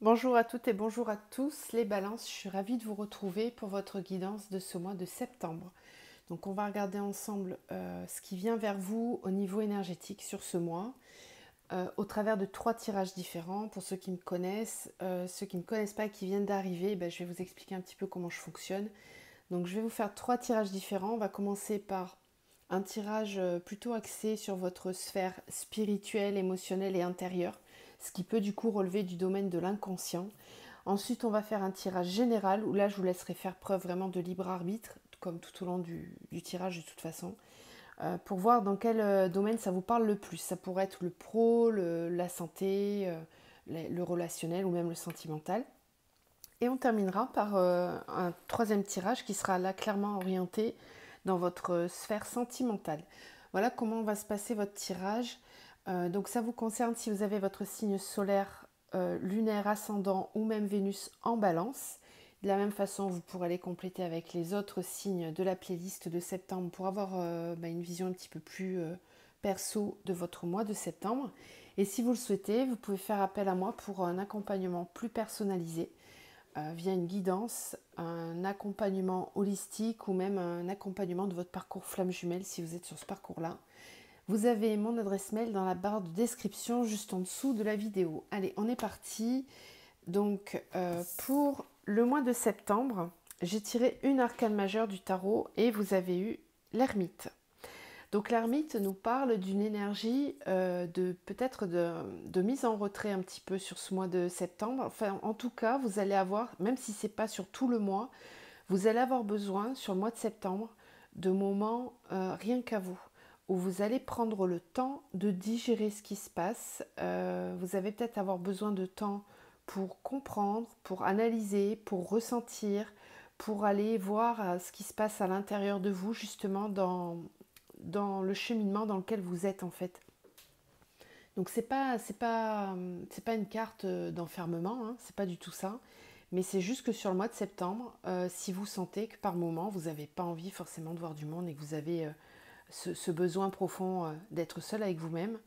Bonjour à toutes et bonjour à tous les balances, je suis ravie de vous retrouver pour votre guidance de ce mois de septembre. Donc on va regarder ensemble ce qui vient vers vous au niveau énergétique sur ce mois, au travers de 3 tirages différents. Pour ceux qui me connaissent, ceux qui ne me connaissent pas et qui viennent d'arriver, je vais vous expliquer un petit peu comment je fonctionne. Donc je vais vous faire 3 tirages différents. On va commencer par un tirage plutôt axé sur votre sphère spirituelle, émotionnelle et intérieure, ce qui peut du coup relever du domaine de l'inconscient. Ensuite, on va faire un tirage général où là, je vous laisserai faire preuve vraiment de libre arbitre, comme tout au long du tirage de toute façon, pour voir dans quel domaine ça vous parle le plus. Ça pourrait être le pro, la santé, le relationnel ou même le sentimental. Et on terminera par un troisième tirage qui sera là clairement orienté dans votre sphère sentimentale. Voilà comment va se passer votre tirage. Donc ça vous concerne si vous avez votre signe solaire, lunaire, ascendant ou même Vénus en balance. De la même façon, vous pourrez les compléter avec les autres signes de la playlist de septembre pour avoir une vision un petit peu plus perso de votre mois de septembre. Et si vous le souhaitez, vous pouvez faire appel à moi pour un accompagnement plus personnalisé via une guidance, un accompagnement holistique ou même un accompagnement de votre parcours flamme jumelle si vous êtes sur ce parcours-là. Vous avez mon adresse mail dans la barre de description juste en dessous de la vidéo. Allez, on est parti. Donc pour le mois de septembre, j'ai tiré une arcane majeure du tarot et vous avez eu l'ermite. Donc l'ermite nous parle d'une énergie de peut-être de mise en retrait un petit peu sur ce mois de septembre. Enfin, en tout cas, vous allez avoir, même si ce n'est pas sur tout le mois, vous allez avoir besoin sur le mois de septembre de moments rien qu'à vous, où vous allez prendre le temps de digérer ce qui se passe. Vous allez peut-être avoir besoin de temps pour comprendre, pour analyser, pour ressentir, pour aller voir ce qui se passe à l'intérieur de vous, justement dans le cheminement dans lequel vous êtes en fait. Donc c'est pas une carte d'enfermement, hein, c'est pas du tout ça. Mais c'est juste que sur le mois de septembre, si vous sentez que par moment vous n'avez pas envie forcément de voir du monde et que vous avez ce besoin profond d'être seul avec vous-même,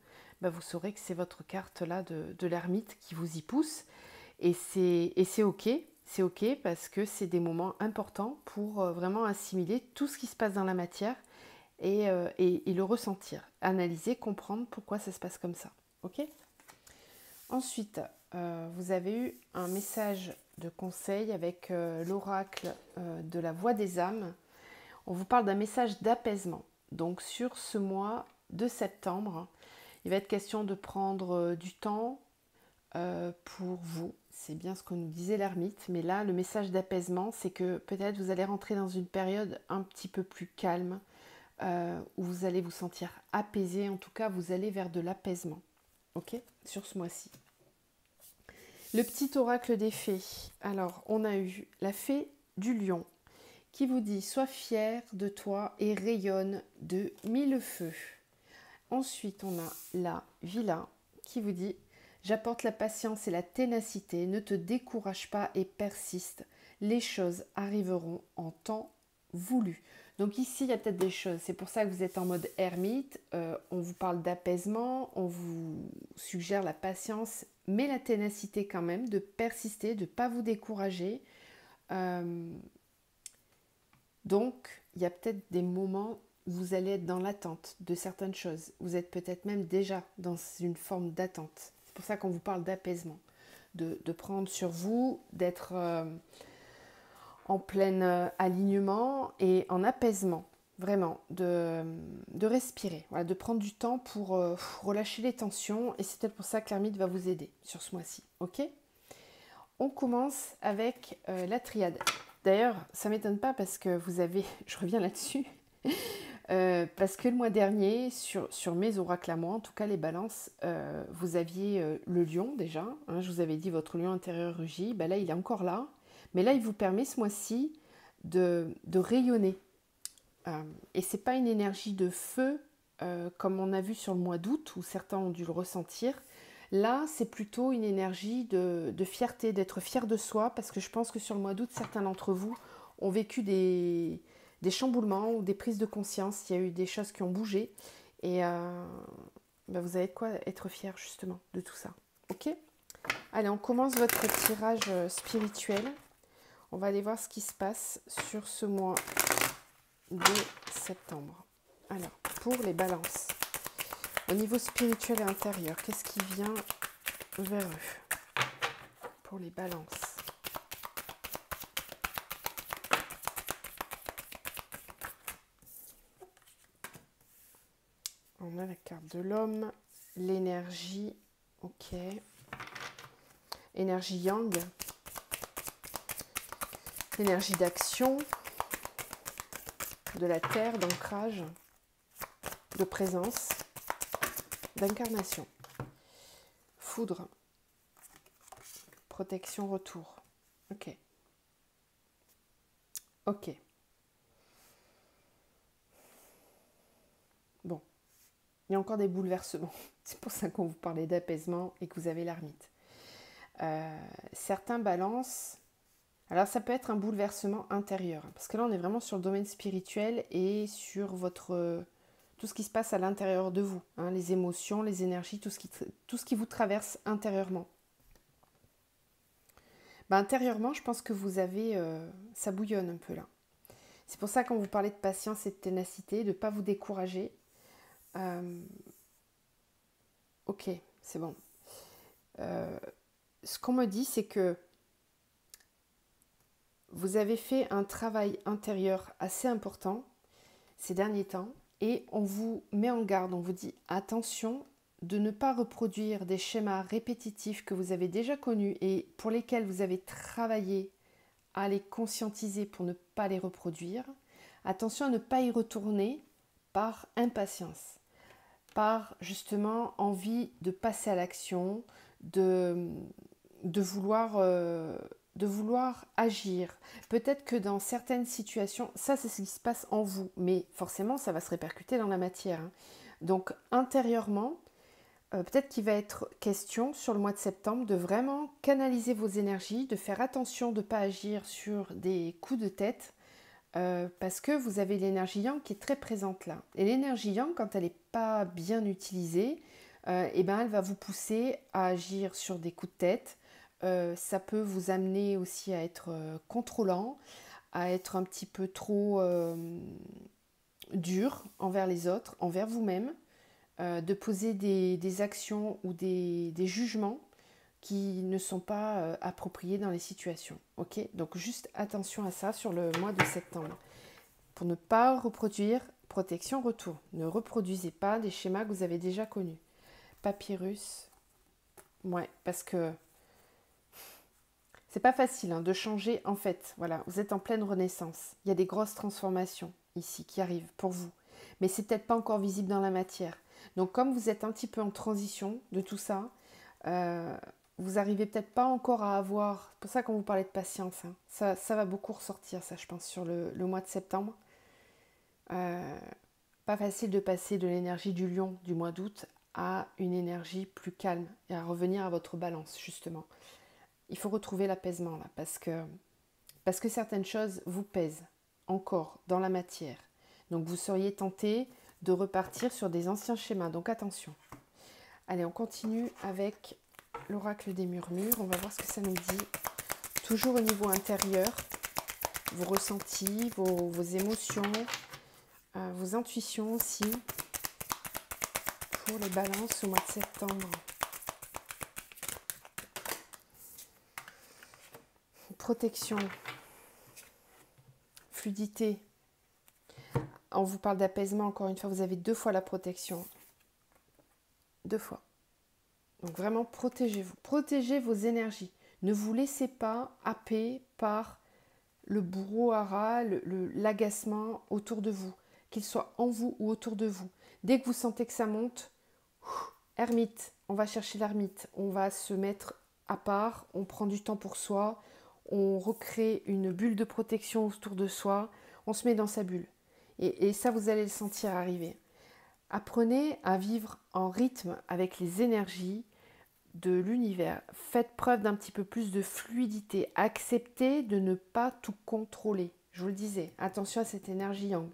vous saurez que c'est votre carte là de l'ermite qui vous y pousse. Et c'est ok, c'est ok parce que c'est des moments importants pour vraiment assimiler tout ce qui se passe dans la matière et le ressentir, analyser, comprendre pourquoi ça se passe comme ça. Ok. Ensuite, vous avez eu un message de conseil avec l'oracle de la voix des âmes. On vous parle d'un message d'apaisement. Donc sur ce mois de septembre, il va être question de prendre du temps pour vous. C'est bien ce que nous disait l'ermite. Mais là, le message d'apaisement, c'est que peut-être vous allez rentrer dans une période un petit peu plus calme, où vous allez vous sentir apaisé. En tout cas, vous allez vers de l'apaisement. Ok, sur ce mois-ci. Le petit oracle des fées. Alors, on a eu la fée du lion qui vous dit « Sois fier de toi et rayonne de mille feux ». Ensuite, on a la Villa qui vous dit « J'apporte la patience et la ténacité, ne te décourage pas et persiste, les choses arriveront en temps voulu ». Donc ici, il y a peut-être des choses, c'est pour ça que vous êtes en mode ermite, on vous parle d'apaisement, on vous suggère la patience, mais la ténacité quand même, de persister, de ne pas vous décourager. Donc, il y a peut-être des moments où vous allez être dans l'attente de certaines choses. Vous êtes peut-être même déjà dans une forme d'attente. C'est pour ça qu'on vous parle d'apaisement, de prendre sur vous, d'être en plein alignement et en apaisement, vraiment, de respirer, voilà, de prendre du temps pour relâcher les tensions. Et c'est peut-être pour ça que l'ermite va vous aider sur ce mois-ci. Ok ? On commence avec la triade. D'ailleurs, ça ne m'étonne pas parce que vous avez, je reviens là-dessus, parce que le mois dernier, sur mes oracles à moi, en tout cas les balances, vous aviez le lion déjà, hein, je vous avais dit votre lion intérieur rugit, là il est encore là, mais là il vous permet ce mois-ci de rayonner. Et ce n'est pas une énergie de feu comme on a vu sur le mois d'août où certains ont dû le ressentir. Là, c'est plutôt une énergie de fierté, d'être fier de soi, parce que je pense que sur le mois d'août, certains d'entre vous ont vécu des chamboulements ou des prises de conscience. Il y a eu des choses qui ont bougé. Et vous avez de quoi être fier justement de tout ça. Ok ? Allez, on commence votre tirage spirituel. On va aller voir ce qui se passe sur ce mois de septembre. Alors, pour les balances, au niveau spirituel et intérieur, qu'est-ce qui vient vers eux pour les balances? On a la carte de l'homme, l'énergie, ok. Énergie yang, l'énergie d'action, de la terre, d'ancrage, de présence, d'incarnation. Foudre, protection, retour. Ok. Ok. Bon. Il y a encore des bouleversements. C'est pour ça qu'on vous parlait d'apaisement et que vous avez l'ermite. Certains balances. Alors ça peut être un bouleversement intérieur. Parce que là on est vraiment sur le domaine spirituel et sur tout ce qui se passe à l'intérieur de vous. Hein, les émotions, les énergies, tout ce qui vous traverse intérieurement. Intérieurement, je pense que vous avez... ça bouillonne un peu là. C'est pour ça qu'on vous parlait de patience et de ténacité, de ne pas vous décourager. Ok, c'est bon. Ce qu'on me dit, c'est que vous avez fait un travail intérieur assez important ces derniers temps et on vous met en garde, on vous dit attention de ne pas reproduire des schémas répétitifs que vous avez déjà connus et pour lesquels vous avez travaillé à les conscientiser pour ne pas les reproduire. Attention à ne pas y retourner par impatience, par justement envie de passer à l'action, de vouloir agir. Peut-être que dans certaines situations, ça c'est ce qui se passe en vous, mais forcément ça va se répercuter dans la matière. Hein. Donc intérieurement, peut-être qu'il va être question sur le mois de septembre de vraiment canaliser vos énergies, de faire attention de ne pas agir sur des coups de tête, parce que vous avez l'énergie yang qui est très présente là. Et l'énergie yang, quand elle n'est pas bien utilisée, elle va vous pousser à agir sur des coups de tête. Ça peut vous amener aussi à être contrôlant, à être un petit peu trop dur envers les autres, envers vous-même, de poser des actions ou des jugements qui ne sont pas appropriés dans les situations. Ok, donc juste attention à ça sur le mois de septembre. Pour ne pas reproduire, protection, retour. Ne reproduisez pas des schémas que vous avez déjà connus. Papyrus, ouais, parce que c'est pas facile de changer. En fait, voilà, vous êtes en pleine renaissance. Il y a des grosses transformations ici qui arrivent pour vous. Mais c'est peut-être pas encore visible dans la matière. Donc comme vous êtes un petit peu en transition de tout ça, vous arrivez peut-être pas encore à avoir... C'est pour ça qu'on vous parlait de patience. Hein. Ça va beaucoup ressortir, ça, je pense, sur le mois de septembre. Pas facile de passer de l'énergie du lion du mois d'août à une énergie plus calme et à revenir à votre balance, justement. Il faut retrouver l'apaisement, là, parce que certaines choses vous pèsent encore dans la matière. Donc vous seriez tenté de repartir sur des anciens schémas. Donc attention. Allez, on continue avec l'oracle des murmures. On va voir ce que ça nous dit. Toujours au niveau intérieur, vos ressentis, vos émotions, vos intuitions aussi. Pour les balances au mois de septembre. Protection. Fluidité. On vous parle d'apaisement, encore une fois, vous avez 2 fois la protection. 2 fois. Donc vraiment, protégez-vous. Protégez vos énergies. Ne vous laissez pas happer par le brouhaha, l'agacement autour de vous, qu'il soit en vous ou autour de vous. Dès que vous sentez que ça monte, ermite, on va chercher l'ermite. On va se mettre à part, on prend du temps pour soi, on recrée une bulle de protection autour de soi, on se met dans sa bulle. Et ça, vous allez le sentir arriver. Apprenez à vivre en rythme avec les énergies de l'univers. Faites preuve d'un petit peu plus de fluidité. Acceptez de ne pas tout contrôler. Je vous le disais, attention à cette énergie yang.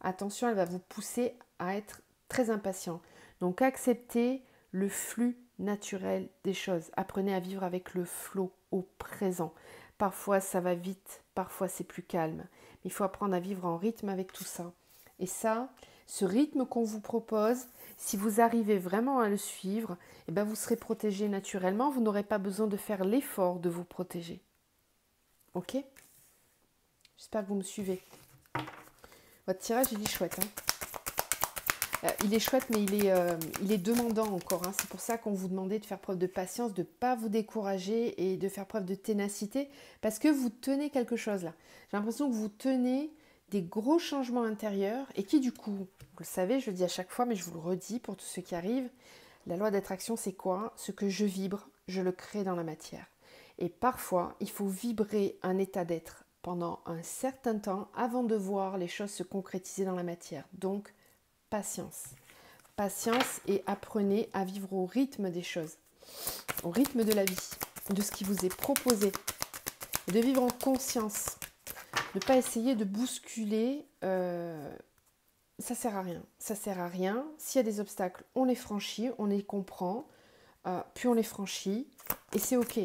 Attention, elle va vous pousser à être très impatient. Donc acceptez le flux naturel des choses. Apprenez à vivre avec le flow au présent. Parfois ça va vite, parfois c'est plus calme. Il faut apprendre à vivre en rythme avec tout ça. Et ça, ce rythme qu'on vous propose, si vous arrivez vraiment à le suivre, eh ben vous serez protégé naturellement. Vous n'aurez pas besoin de faire l'effort de vous protéger. Ok? J'espère que vous me suivez. Votre tirage, il est chouette. Il est chouette, mais il est demandant encore. C'est pour ça qu'on vous demandait de faire preuve de patience, de ne pas vous décourager et de faire preuve de ténacité, parce que vous tenez quelque chose là. J'ai l'impression que vous tenez des gros changements intérieurs et qui du coup, vous le savez, je le dis à chaque fois, mais je vous le redis pour tous ceux qui arrivent, la loi d'attraction, c'est quoi? Ce que je vibre, je le crée dans la matière. Et parfois, il faut vibrer un état d'être pendant un certain temps avant de voir les choses se concrétiser dans la matière. Donc, patience. Patience et apprenez à vivre au rythme des choses, au rythme de la vie, de ce qui vous est proposé, et de vivre en conscience. Ne pas essayer de bousculer, ça sert à rien. Ça sert à rien. S'il y a des obstacles, on les franchit, on les comprend, puis on les franchit, et c'est ok.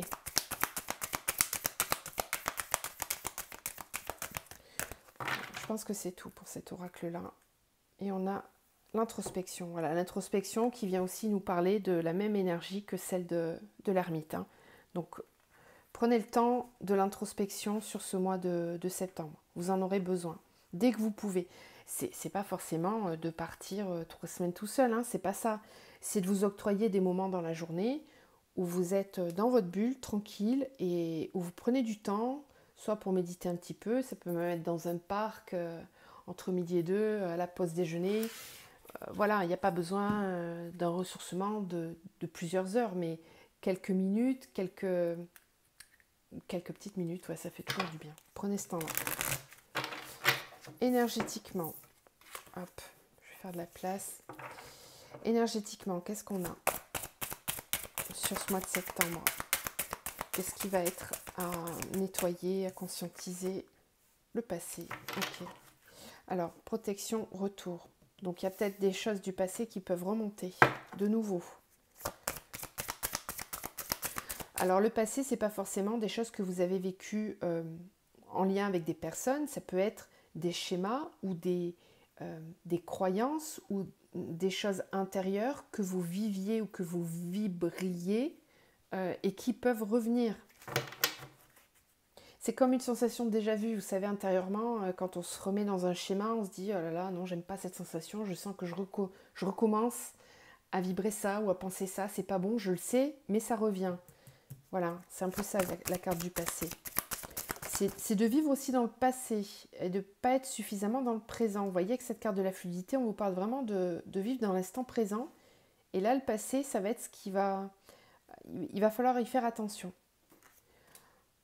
Je pense que c'est tout pour cet oracle-là. Et on a l'introspection. Voilà, l'introspection qui vient aussi nous parler de la même énergie que celle de l'ermite. Donc, prenez le temps de l'introspection sur ce mois de septembre. Vous en aurez besoin. Dès que vous pouvez. C'est pas forcément de partir 3 semaines tout seul. C'est pas ça. C'est de vous octroyer des moments dans la journée où vous êtes dans votre bulle, tranquille, et où vous prenez du temps, soit pour méditer un petit peu, ça peut même être dans un parc entre midi et 2, à la pause déjeuner. Voilà, il n'y a pas besoin d'un ressourcement de plusieurs heures, mais quelques minutes, quelques petites minutes, ouais, ça fait toujours du bien. Prenez ce temps-là. Énergétiquement, hop, je vais faire de la place. Énergétiquement, qu'est-ce qu'on a sur ce mois de septembre? Qu'est-ce qui va être à nettoyer, à conscientiser? Le passé, ok. Alors, protection, retour. Donc, il y a peut-être des choses du passé qui peuvent remonter de nouveau. Alors, le passé, ce n'est pas forcément des choses que vous avez vécues en lien avec des personnes. Ça peut être des schémas ou des croyances ou des choses intérieures que vous viviez ou que vous vibriez et qui peuvent revenir. C'est comme une sensation de déjà vu, vous savez, intérieurement, quand on se remet dans un schéma, on se dit « Oh là là, non, j'aime pas cette sensation, je sens que je recommence à vibrer ça ou à penser ça, c'est pas bon, je le sais, mais ça revient. » Voilà, c'est un peu ça la carte du passé. C'est de vivre aussi dans le passé et de ne pas être suffisamment dans le présent. Vous voyez que cette carte de la fluidité, on vous parle vraiment de vivre dans l'instant présent. Et là, le passé, ça va être ce qui va... Il va falloir y faire attention.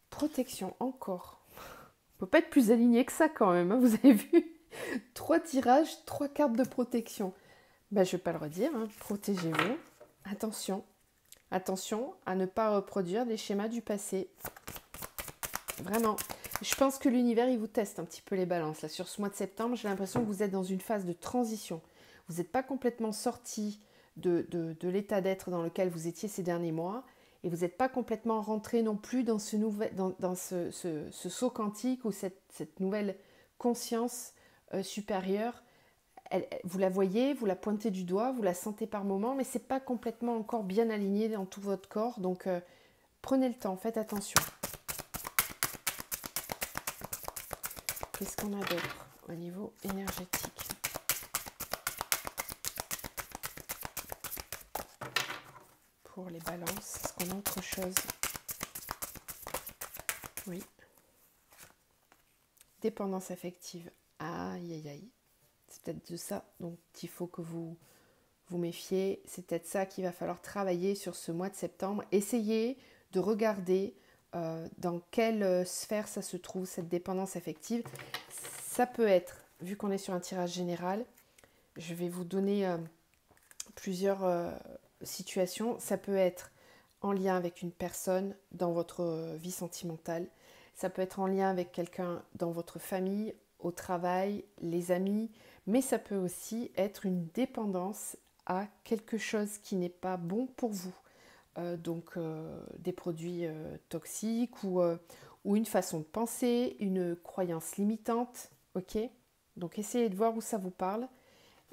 Protection, encore. On ne peut pas être plus aligné que ça quand même, vous avez vu 3 tirages, 3 cartes de protection. Ben, je ne vais pas le redire, protégez-vous. Attention, attention à ne pas reproduire les schémas du passé. Vraiment. Je pense que l'univers, il vous teste un petit peu les balances. Là, sur ce mois de septembre, j'ai l'impression que vous êtes dans une phase de transition. Vous n'êtes pas complètement sorti de l'état d'être dans lequel vous étiez ces derniers mois. Et vous n'êtes pas complètement rentré non plus dans ce saut quantique ou cette nouvelle conscience supérieure. Vous la voyez, vous la pointez du doigt, vous la sentez par moments, mais ce n'est pas complètement encore bien aligné dans tout votre corps. Donc, prenez le temps, faites attention. Qu'est-ce qu'on a d'autre au niveau énergétique? Pour les balances, est-ce qu'on a autre chose? Oui. Dépendance affective. Aïe, aïe, aïe. C'est peut-être de ça dont il faut que vous méfiez. C'est peut-être ça qu'il va falloir travailler sur ce mois de septembre. Essayez de regarder dans quelle sphère ça se trouve, cette dépendance affective. Ça peut être, vu qu'on est sur un tirage général, je vais vous donner plusieurs situations. Ça peut être en lien avec une personne dans votre vie sentimentale. Ça peut être en lien avec quelqu'un dans votre famille, au travail, les amis. Mais ça peut aussi être une dépendance à quelque chose qui n'est pas bon pour vous. des produits toxiques ou une façon de penser, une croyance limitante, ok? Donc essayez de voir où ça vous parle.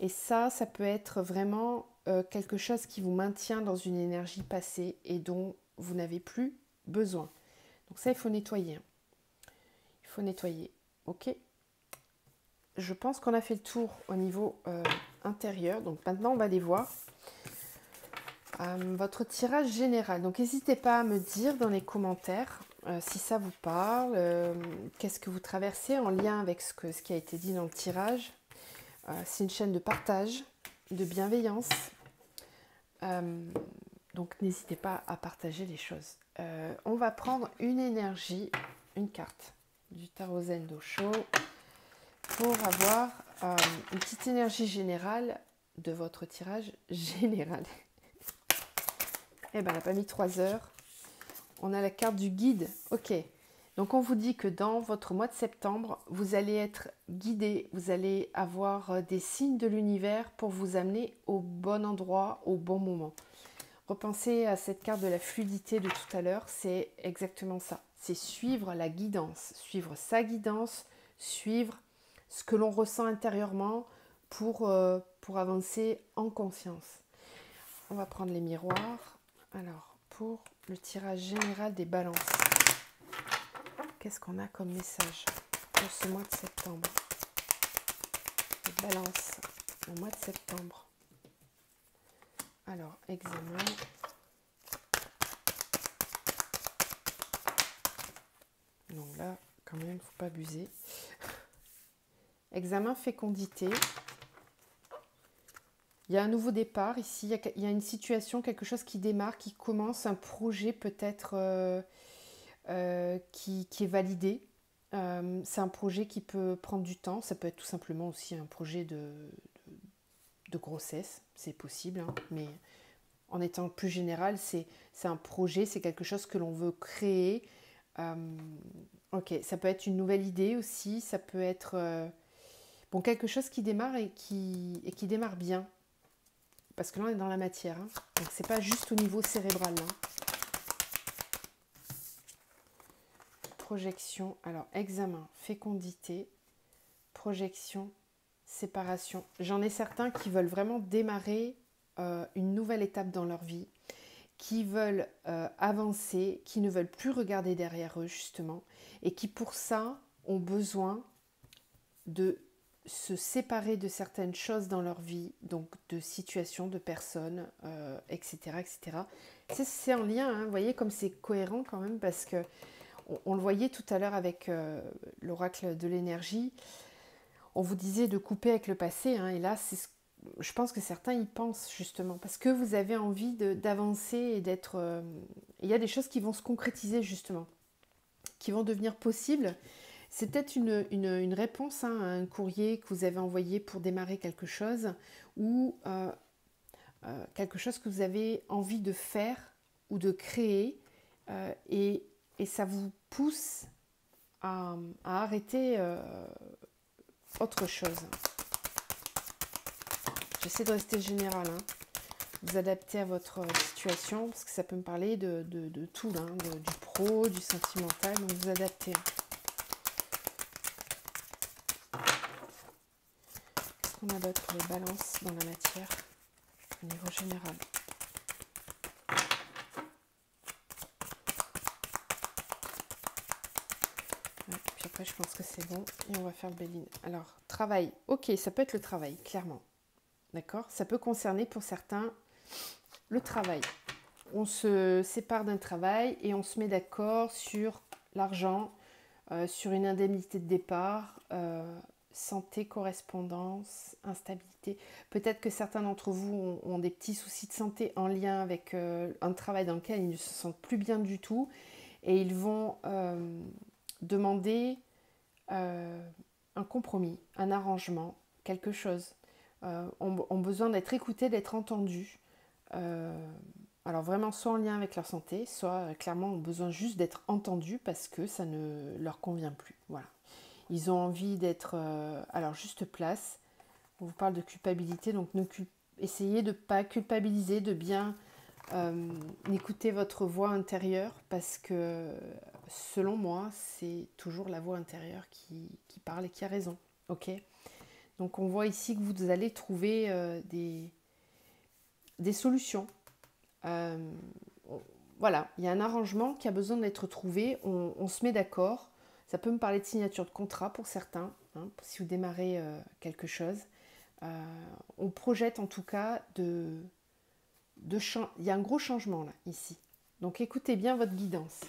Et ça peut être vraiment quelque chose qui vous maintient dans une énergie passée et dont vous n'avez plus besoin. Donc ça, il faut nettoyer. Il faut nettoyer, ok? Je pense qu'on a fait le tour au niveau intérieur. Donc maintenant, on va aller voir votre tirage général. Donc n'hésitez pas à me dire dans les commentaires si ça vous parle, qu'est-ce que vous traversez en lien avec ce qui a été dit dans le tirage. C'est une chaîne de partage, de bienveillance. Donc n'hésitez pas à partager les choses. On va prendre une énergie, une carte du tarot Zen d'Osho pour avoir une petite énergie générale de votre tirage général. Eh bien, elle n'a pas mis 3 heures. On a la carte du guide. Ok. Donc, on vous dit que dans votre mois de septembre, vous allez être guidé. Vous allez avoir des signes de l'univers pour vous amener au bon endroit, au bon moment. Repensez à cette carte de la fluidité de tout à l'heure. C'est exactement ça. C'est suivre la guidance. Suivre sa guidance. Suivre ce que l'on ressent intérieurement pour avancer en conscience. On va prendre les miroirs. Alors, pour le tirage général des balances, qu'est-ce qu'on a comme message pour ce mois de septembre? Les balances, le mois de septembre. Alors, examen. Non, là, quand même, il ne faut pas abuser. Examen fécondité. Il y a un nouveau départ ici, il y a une situation, quelque chose qui démarre, qui commence, un projet peut-être qui est validé. C'est un projet qui peut prendre du temps, ça peut être tout simplement aussi un projet de grossesse, c'est possible, hein, mais en étant plus général, c'est un projet, c'est quelque chose que l'on veut créer. Ok, ça peut être une nouvelle idée aussi, ça peut être quelque chose qui démarre et qui démarre bien. Parce que là, on est dans la matière. Hein. Donc, c'est pas juste au niveau cérébral. Hein. Projection. Alors, examen, fécondité, projection, séparation. J'en ai certains qui veulent vraiment démarrer une nouvelle étape dans leur vie, qui veulent avancer, qui ne veulent plus regarder derrière eux, justement, et qui, pour ça, ont besoin de se séparer de certaines choses dans leur vie, donc de situations, de personnes, etc., etc. C'est en lien, hein, vous voyez comme c'est cohérent quand même, parce que on le voyait tout à l'heure avec l'oracle de l'énergie, on vous disait de couper avec le passé, hein, et là, je pense que certains y pensent justement, parce que vous avez envie d'avancer et d'être... il y a des choses qui vont se concrétiser justement, qui vont devenir possibles. C'est peut-être une réponse à un courrier que vous avez envoyé pour démarrer quelque chose ou quelque chose que vous avez envie de faire ou de créer et ça vous pousse à arrêter autre chose. J'essaie de rester général, hein. Vous adaptez à votre situation parce que ça peut me parler de tout, hein, du pro, du sentimental, donc vous adaptez. On a d'autres les balances dans la matière au niveau général. Ouais, puis après je pense que c'est bon et on va faire le Béline. Alors, travail, ok, ça peut être le travail, clairement. D'accord? Ça peut concerner pour certains le travail. On se sépare d'un travail et on se met d'accord sur l'argent, sur une indemnité de départ, santé, correspondance, instabilité. Peut-être que certains d'entre vous ont des petits soucis de santé en lien avec un travail dans lequel ils ne se sentent plus bien du tout et ils vont demander un compromis, un arrangement, quelque chose. Ont besoin d'être écoutés, d'être entendus. Alors vraiment soit en lien avec leur santé, soit clairement ont besoin juste d'être entendus parce que ça ne leur convient plus. Voilà. Ils ont envie d'être à leur juste place. On vous parle de culpabilité, donc essayez de ne pas culpabiliser, de bien Écoutez votre voix intérieure parce que selon moi, c'est toujours la voix intérieure qui parle et qui a raison. Ok. Donc on voit ici que vous allez trouver des solutions. Euh, voilà, il y a un arrangement qui a besoin d'être trouvé. On se met d'accord. Ça peut me parler de signature de contrat pour certains, hein, si vous démarrez quelque chose. On projette en tout cas il y a un gros changement là, ici. Donc écoutez bien votre guidance.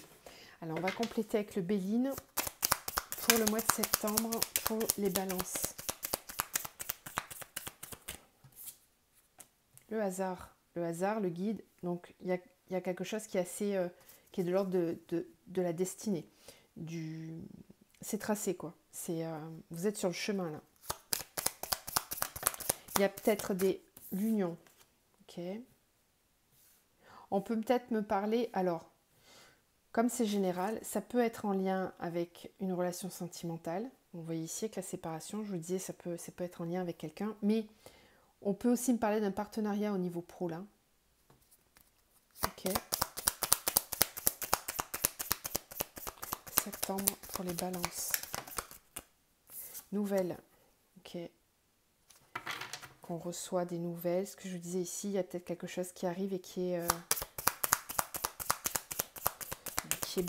Alors on va compléter avec le Béline pour le mois de septembre pour les balances. Le hasard, le guide. Donc il y a quelque chose qui est assez, qui est de l'ordre de la destinée. C'est tracé quoi. Vous êtes sur le chemin là. Il y a peut-être l'union. Ok. On peut peut-être me parler, alors, comme c'est général, ça peut être en lien avec une relation sentimentale. Vous voyez ici avec la séparation, je vous disais, ça peut être en lien avec quelqu'un, mais on peut aussi me parler d'un partenariat au niveau pro là. Ok. Septembre pour les balances. Nouvelles. Ok. Qu'on reçoit des nouvelles. Ce que je vous disais ici, il y a peut-être quelque chose qui arrive et qui est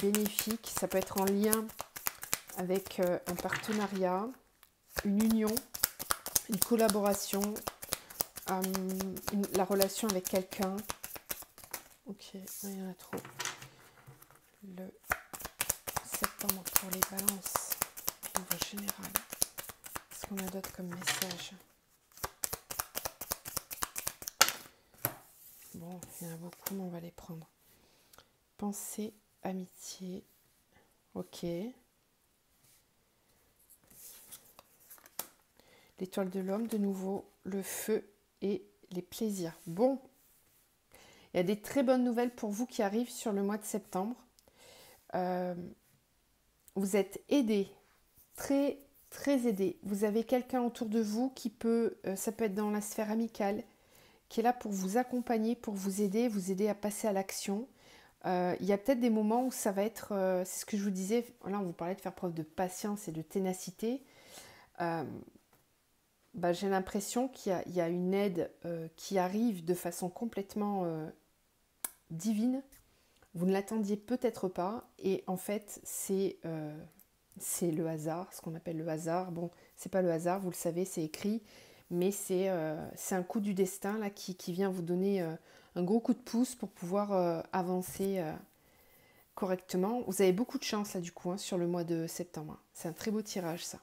bénéfique. Ça peut être en lien avec un partenariat, une union, une collaboration, la relation avec quelqu'un. Ok, il y en a trop. Le septembre pour les balances, au niveau général. Qu'est-ce qu'on a d'autre comme message? Bon, il y en a beaucoup, mais on va les prendre. Pensée, amitié. Ok. L'étoile de l'homme, de nouveau, le feu et les plaisirs. Bon, il y a des très bonnes nouvelles pour vous qui arrivent sur le mois de septembre. Vous êtes aidés, très très aidés. Vous avez quelqu'un autour de vous qui peut, ça peut être dans la sphère amicale, qui est là pour vous accompagner, pour vous aider à passer à l'action. Il y a peut-être des moments où ça va être, c'est ce que je vous disais, là on vous parlait de faire preuve de patience et de ténacité. J'ai l'impression qu'il y a une aide qui arrive de façon complètement divine. Vous ne l'attendiez peut-être pas et en fait c'est le hasard, ce qu'on appelle le hasard. Bon, c'est pas le hasard, vous le savez, c'est écrit, mais c'est un coup du destin là qui vient vous donner un gros coup de pouce pour pouvoir avancer correctement. Vous avez beaucoup de chance là du coup sur le mois de septembre. C'est un très beau tirage ça.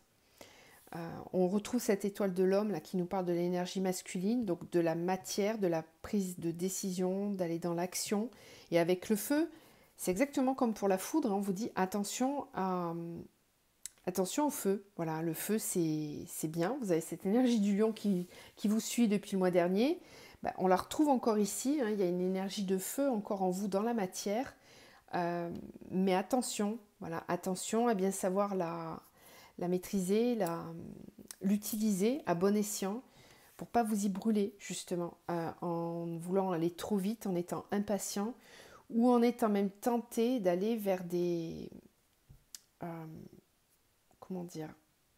On retrouve cette étoile de l'homme là qui nous parle de l'énergie masculine, donc de la matière, de la prise de décision, d'aller dans l'action. Et avec le feu, c'est exactement comme pour la foudre, on vous dit attention au feu. Voilà, le feu c'est bien, vous avez cette énergie du lion qui vous suit depuis le mois dernier. On la retrouve encore ici, il y a une énergie de feu encore en vous dans la matière. Mais attention, voilà, attention à bien savoir la maîtriser, l'utiliser à bon escient pour pas vous y brûler justement en voulant aller trop vite, en étant impatient ou en étant même tenté d'aller vers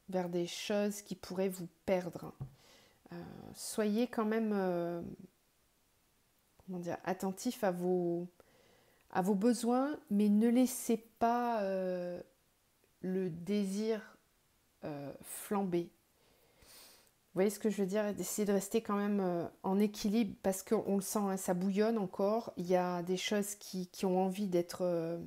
vers des choses qui pourraient vous perdre. Soyez quand même attentif à vos besoins, mais ne laissez pas le désir flamber. Vous voyez ce que je veux dire? D'essayer de rester quand même en équilibre parce qu'on le sent, ça bouillonne encore. Il y a des choses qui ont envie d'être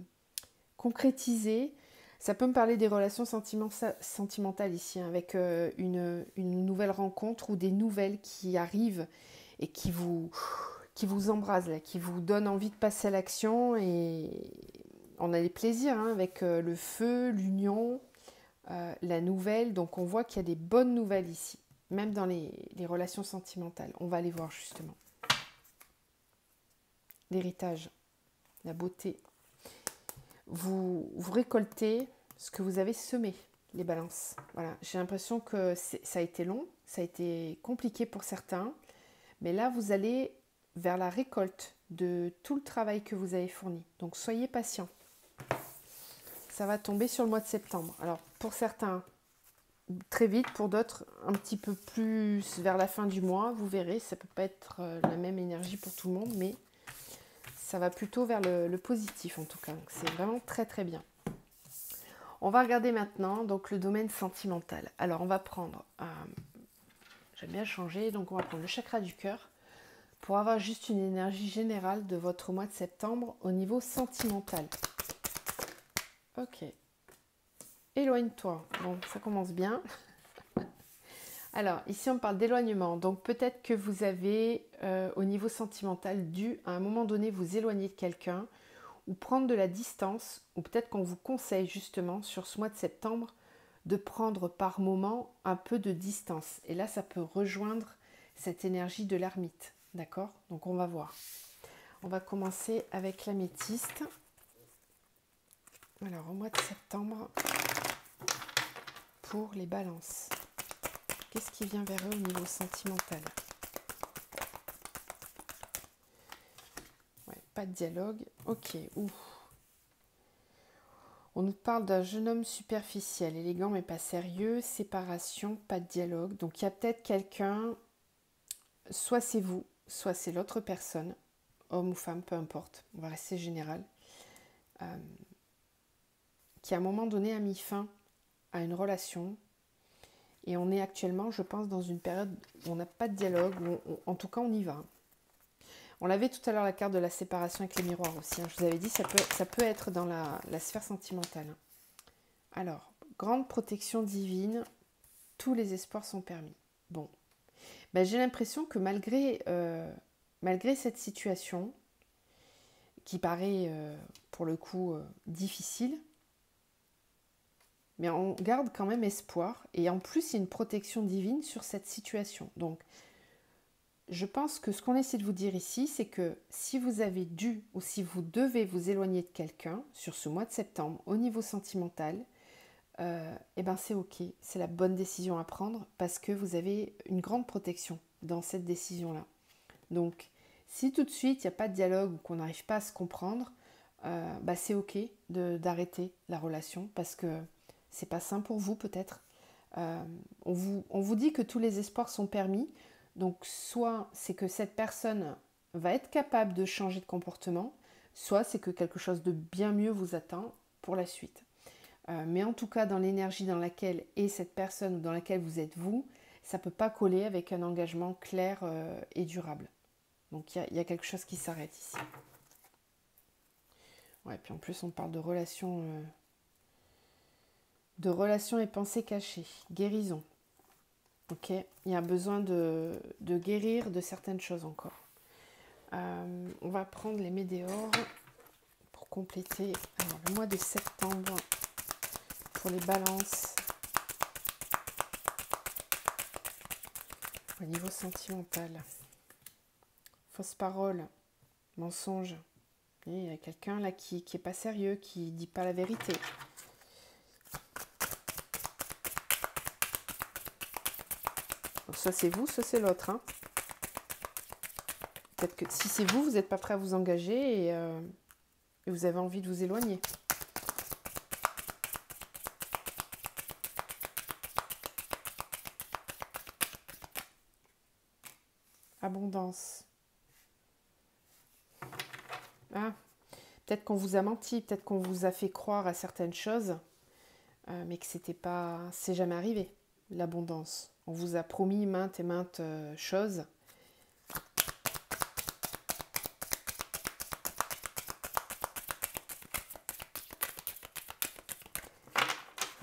concrétisées. Ça peut me parler des relations sentimentales ici, avec une nouvelle rencontre ou des nouvelles qui arrivent et qui vous embrasent, là, qui vous donnent envie de passer à l'action. Et on a des plaisirs avec le feu, l'union, la nouvelle. Donc on voit qu'il y a des bonnes nouvelles ici, même dans les relations sentimentales. On va aller voir justement. L'héritage, la beauté. Vous récoltez ce que vous avez semé, les balances. Voilà, j'ai l'impression que ça a été long, ça a été compliqué pour certains, mais là vous allez vers la récolte de tout le travail que vous avez fourni. Donc soyez patient. Ça va tomber sur le mois de septembre. Alors pour certains, très vite, pour d'autres, un petit peu plus vers la fin du mois, vous verrez, ça ne peut pas être la même énergie pour tout le monde, mais ça va plutôt vers le positif en tout cas. Donc c'est vraiment très très bien. On va regarder maintenant donc le domaine sentimental. Alors on va prendre, j'aime bien changer, donc on va prendre le chakra du cœur pour avoir juste une énergie générale de votre mois de septembre au niveau sentimental. Ok. Éloigne-toi. Bon, ça commence bien. Alors, ici, on parle d'éloignement. Donc, peut-être que vous avez, au niveau sentimental, dû à un moment donné vous éloigner de quelqu'un ou prendre de la distance, ou peut-être qu'on vous conseille justement sur ce mois de septembre de prendre par moment un peu de distance. Et là, ça peut rejoindre cette énergie de l'ermite. D'accord? Donc, on va voir. On va commencer avec l'améthyste. Alors, au mois de septembre, pour les balances, qu'est-ce qui vient vers eux au niveau sentimental? Ouais, pas de dialogue. Ok, ouf. On nous parle d'un jeune homme superficiel, élégant mais pas sérieux, séparation, pas de dialogue. Donc il y a peut-être quelqu'un, soit c'est vous, soit c'est l'autre personne, homme ou femme, peu importe, on va rester général, qui à un moment donné a mis fin à une relation. Et on est actuellement, je pense, dans une période où on n'a pas de dialogue, où en tout cas on y va. On l'avait tout à l'heure, la carte de la séparation avec les miroirs aussi. Je vous avais dit, ça peut être dans la sphère sentimentale. Alors, grande protection divine, tous les espoirs sont permis. Bon, ben, j'ai l'impression que malgré cette situation, qui paraît pour le coup difficile, mais on garde quand même espoir. Et en plus, il y a une protection divine sur cette situation. Donc, je pense que ce qu'on essaie de vous dire ici, c'est que si vous avez dû ou si vous devez vous éloigner de quelqu'un sur ce mois de septembre au niveau sentimental, eh ben c'est ok, c'est la bonne décision à prendre parce que vous avez une grande protection dans cette décision-là. Donc, si tout de suite il n'y a pas de dialogue ou qu'on n'arrive pas à se comprendre, bah c'est ok d'arrêter la relation parce que c'est pas sain pour vous peut-être. On vous dit que tous les espoirs sont permis. Donc soit c'est que cette personne va être capable de changer de comportement, soit c'est que quelque chose de bien mieux vous attend pour la suite. Mais en tout cas, dans l'énergie dans laquelle est cette personne ou dans laquelle vous êtes vous, ça ne peut pas coller avec un engagement clair et durable. Donc il y a quelque chose qui s'arrête ici. Ouais, puis en plus on parle de relations et pensées cachées, guérison. Ok, il y a besoin de guérir de certaines choses encore. On va prendre les météores pour compléter. Alors, le mois de septembre pour les balances au niveau sentimental. Fausse parole, mensonge. Et il y a quelqu'un là qui est pas sérieux, qui dit pas la vérité. Donc, soit c'est vous, soit c'est l'autre. Hein. Peut-être que si c'est vous, vous n'êtes pas prêt à vous engager et vous avez envie de vous éloigner. Abondance. Ah, peut-être qu'on vous a menti, peut-être qu'on vous a fait croire à certaines choses, mais que c'est jamais arrivé, l'abondance. On vous a promis maintes et maintes choses.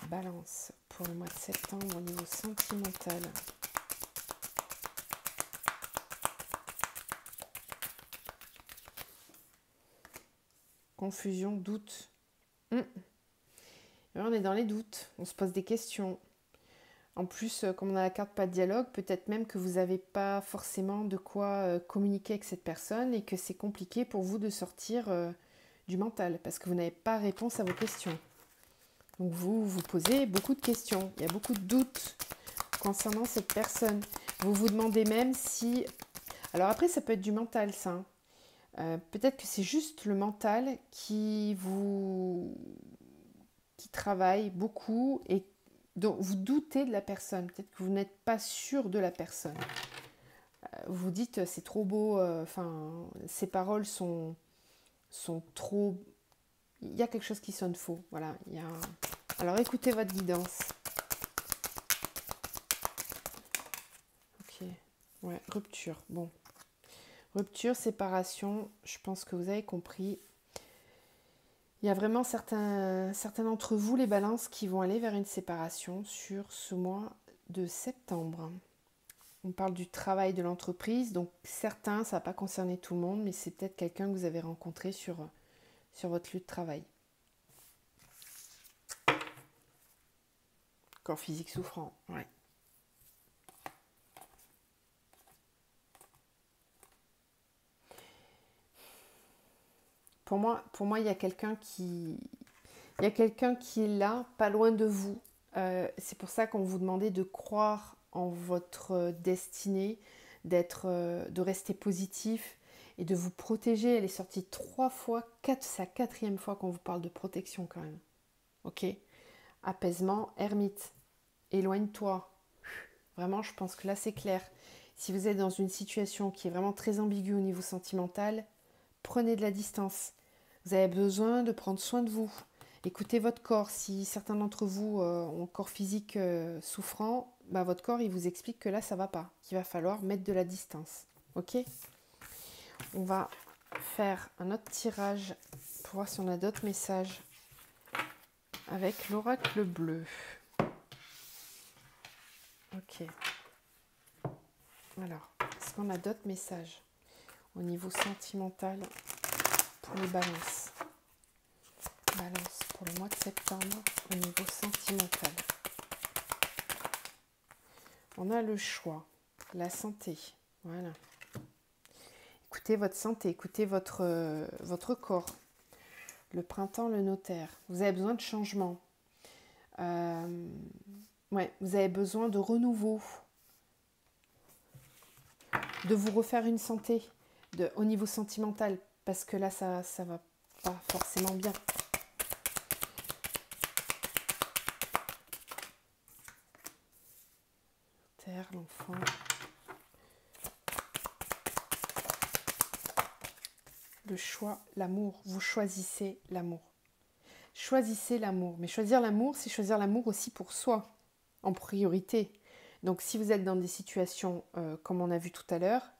Balance pour le mois de septembre au niveau sentimental. Confusion, doute. On est dans les doutes, on se pose des questions. En plus, comme on a la carte pas de dialogue, peut-être même que vous n'avez pas forcément de quoi communiquer avec cette personne et que c'est compliqué pour vous de sortir du mental parce que vous n'avez pas réponse à vos questions. Donc vous vous posez beaucoup de questions, il y a beaucoup de doutes concernant cette personne. Vous vous demandez même si... Alors après, ça peut être du mental, ça. Hein. Peut-être que c'est juste le mental qui travaille beaucoup et dont vous doutez de la personne. Peut-être que vous n'êtes pas sûr de la personne. Vous vous dites, c'est trop beau, ces paroles sont trop... Il y a quelque chose qui sonne faux. Voilà, Alors écoutez votre guidance. Ok, ouais, rupture, bon. Rupture, séparation, je pense que vous avez compris. Il y a vraiment certains d'entre vous, les balances, qui vont aller vers une séparation sur ce mois de septembre. On parle du travail de l'entreprise, donc certains, ça ne va pas concerner tout le monde, mais c'est peut-être quelqu'un que vous avez rencontré sur votre lieu de travail. Corps physique souffrant, ouais. Pour moi, il y a quelqu'un qui est là, pas loin de vous. C'est pour ça qu'on vous demandait de croire en votre destinée, de rester positif et de vous protéger. Elle est sortie 3 fois, c'est la 4e fois qu'on vous parle de protection quand même. Ok ? Apaisement, ermite, éloigne-toi. Vraiment, je pense que là c'est clair. Si vous êtes dans une situation qui est vraiment très ambiguë au niveau sentimental, prenez de la distance. Vous avez besoin de prendre soin de vous. Écoutez votre corps. Si certains d'entre vous ont un corps physique souffrant, votre corps il vous explique que là ça va pas, qu'il va falloir mettre de la distance. Ok ? On va faire un autre tirage pour voir si on a d'autres messages avec l'oracle bleu. Ok. Alors, est-ce qu'on a d'autres messages au niveau sentimental pour les balances? Balance pour le mois de septembre au niveau sentimental. On a le choix, la santé. Voilà. Écoutez votre santé, écoutez votre corps. Le printemps, le notaire. Vous avez besoin de changement. Vous avez besoin de renouveau. De vous refaire une santé au niveau sentimental. Parce que là, ça va pas forcément bien. Terre, l'enfant. Le choix, l'amour. Vous choisissez l'amour. Choisissez l'amour. Mais choisir l'amour, c'est choisir l'amour aussi pour soi, en priorité. Donc si vous êtes dans des situations comme on a vu tout à l'heure,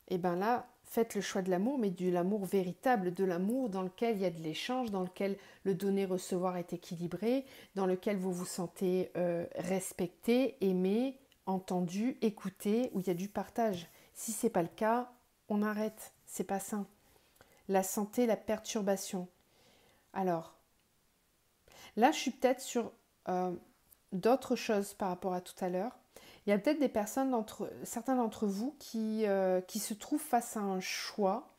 et bien là, faites le choix de l'amour, mais de l'amour véritable, de l'amour dans lequel il y a de l'échange, dans lequel le donner-recevoir est équilibré, dans lequel vous vous sentez respecté, aimé, entendu, écouté, où il y a du partage. Si ce n'est pas le cas, on arrête, c'est pas sain. La santé, la perturbation. Alors, là, je suis peut-être sur d'autres choses par rapport à tout à l'heure. Il y a peut-être des personnes, certains d'entre vous, qui se trouvent face à un choix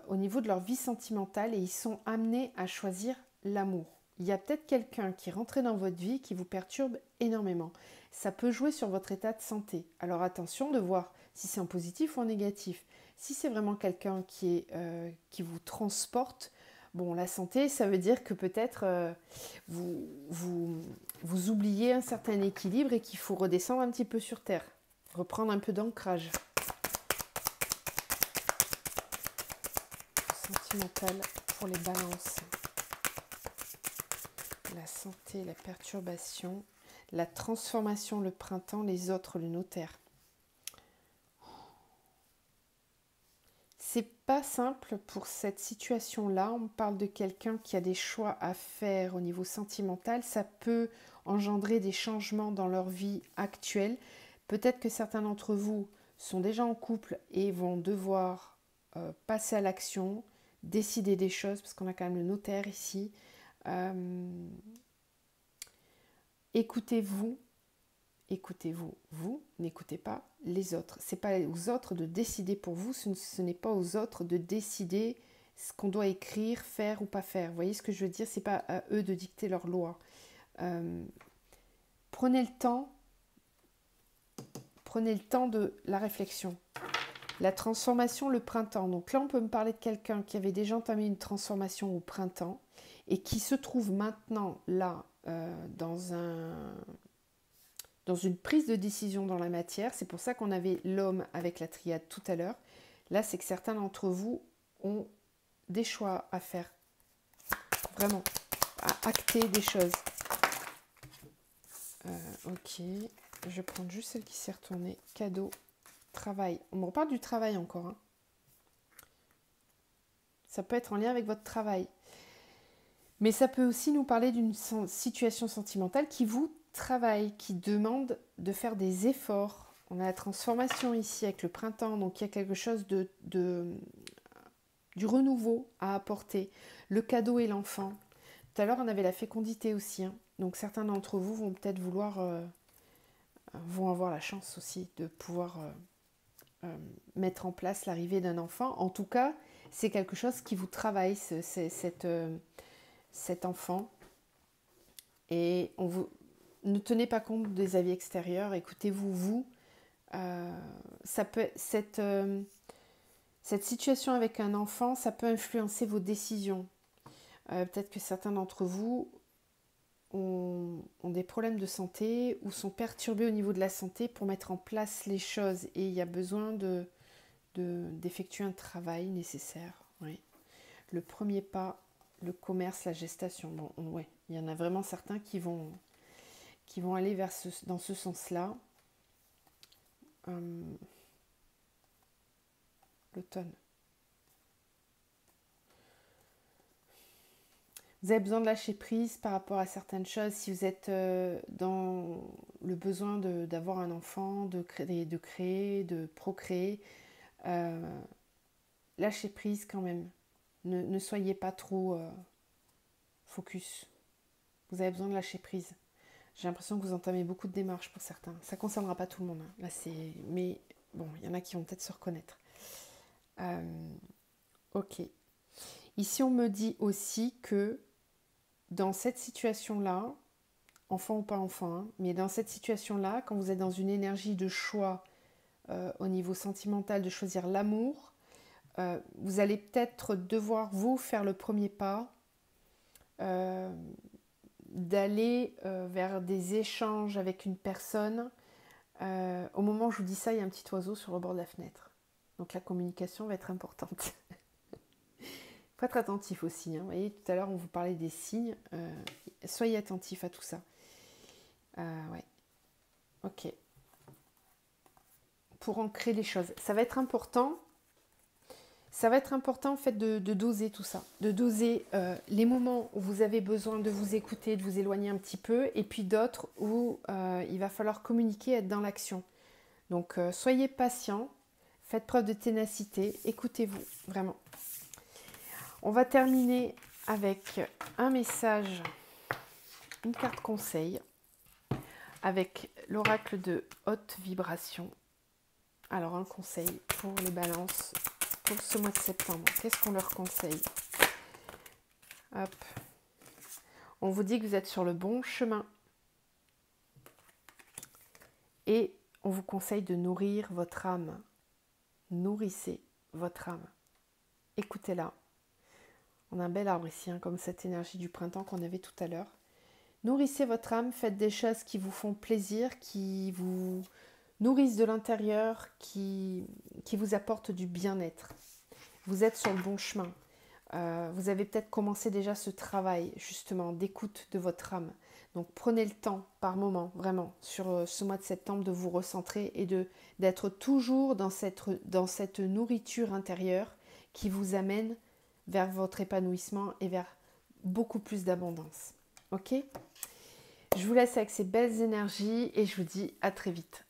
au niveau de leur vie sentimentale et ils sont amenés à choisir l'amour. Il y a peut-être quelqu'un qui est rentré dans votre vie qui vous perturbe énormément. Ça peut jouer sur votre état de santé. Alors attention de voir si c'est en positif ou en négatif. Si c'est vraiment quelqu'un qui vous transporte, bon, la santé, ça veut dire que peut-être vous oubliez un certain équilibre et qu'il faut redescendre un petit peu sur terre, reprendre un peu d'ancrage. Sentimental pour les balances. La santé, la perturbation, la transformation, le printemps, les autres, le notaire. C'est pas simple pour cette situation-là. On parle de quelqu'un qui a des choix à faire au niveau sentimental. Ça peut engendrer des changements dans leur vie actuelle. Peut-être que certains d'entre vous sont déjà en couple et vont devoir passer à l'action, décider des choses, parce qu'on a quand même le notaire ici. Écoutez-vous, vous n'écoutez pas les autres. Ce n'est pas aux autres de décider pour vous, ce n'est pas aux autres de décider ce qu'on doit écrire, faire ou pas faire. Vous voyez ce que je veux dire? Ce n'est pas à eux de dicter leurs lois. Prenez le temps de la réflexion. La transformation, le printemps. Donc là, on peut me parler de quelqu'un qui avait déjà entamé une transformation au printemps et qui se trouve maintenant là dans une prise de décision dans la matière. C'est pour ça qu'on avait l'homme avec la triade tout à l'heure. Là, c'est que certains d'entre vous ont des choix à faire. Vraiment, à acter des choses. Ok, je vais prendre juste celle qui s'est retournée. Cadeau, travail. On me reparle du travail encore. Hein. Ça peut être en lien avec votre travail. Mais ça peut aussi nous parler d'une situation sentimentale qui vous travaille, qui demande de faire des efforts. On a la transformation ici avec le printemps, donc il y a quelque chose du renouveau à apporter. Le cadeau et l'enfant. Tout à l'heure, on avait la fécondité aussi. Hein. Donc certains d'entre vous vont peut-être vont avoir la chance aussi de pouvoir mettre en place l'arrivée d'un enfant. En tout cas, c'est quelque chose qui vous travaille, cet enfant. Et ne tenez pas compte des avis extérieurs, écoutez-vous, vous. Ça peut, cette situation avec un enfant, ça peut influencer vos décisions. Peut-être que certains d'entre vous ont des problèmes de santé ou sont perturbés au niveau de la santé pour mettre en place les choses. Et il y a besoin d'effectuer un travail nécessaire. Oui. Le premier pas, le commerce, la gestation. Bon, ouais, il y en a vraiment certains qui vont aller dans ce sens-là. L'automne. Vous avez besoin de lâcher prise par rapport à certaines choses. Si vous êtes dans le besoin d'avoir un enfant, de créer, de procréer, lâchez prise quand même. Ne soyez pas trop focus. Vous avez besoin de lâcher prise. J'ai l'impression que vous entamez beaucoup de démarches pour certains. Ça ne concernera pas tout le monde. Hein. Là, mais bon, il y en a qui vont peut-être se reconnaître. Ok. Ici, on me dit aussi que dans cette situation-là, enfant ou pas enfant, hein, mais dans cette situation-là, quand vous êtes dans une énergie de choix au niveau sentimental, de choisir l'amour, vous allez peut-être devoir vous faire le premier pas, d'aller vers des échanges avec une personne. Au moment où je vous dis ça, il y a un petit oiseau sur le bord de la fenêtre. Donc la communication va être importante. Il faut être attentif aussi. Hein. Vous voyez, tout à l'heure, on vous parlait des signes. Soyez attentif à tout ça. Ouais. Ok. Pour ancrer les choses. Ça va être important. Ça va être important en fait de doser tout ça. De doser les moments où vous avez besoin de vous écouter, de vous éloigner un petit peu. Et puis d'autres où il va falloir communiquer, être dans l'action. Donc soyez patient. Faites preuve de ténacité. Écoutez-vous. Vraiment. On va terminer avec un message, une carte conseil, avec l'oracle de haute vibration. Alors un conseil pour les balances pour ce mois de septembre. Qu'est-ce qu'on leur conseille? Hop. On vous dit que vous êtes sur le bon chemin. Et on vous conseille de nourrir votre âme. Nourrissez votre âme. Écoutez-la. On a un bel arbre ici, hein, comme cette énergie du printemps qu'on avait tout à l'heure. Nourrissez votre âme, faites des choses qui vous font plaisir, qui vous nourrissent de l'intérieur, qui vous apportent du bien-être. Vous êtes sur le bon chemin. Vous avez peut-être commencé déjà ce travail, justement, d'écoute de votre âme. Donc prenez le temps, par moment, vraiment, sur ce mois de septembre, de vous recentrer et d'être toujours dans cette nourriture intérieure qui vous amène vers votre épanouissement et vers beaucoup plus d'abondance. Ok ? Je vous laisse avec ces belles énergies et je vous dis à très vite.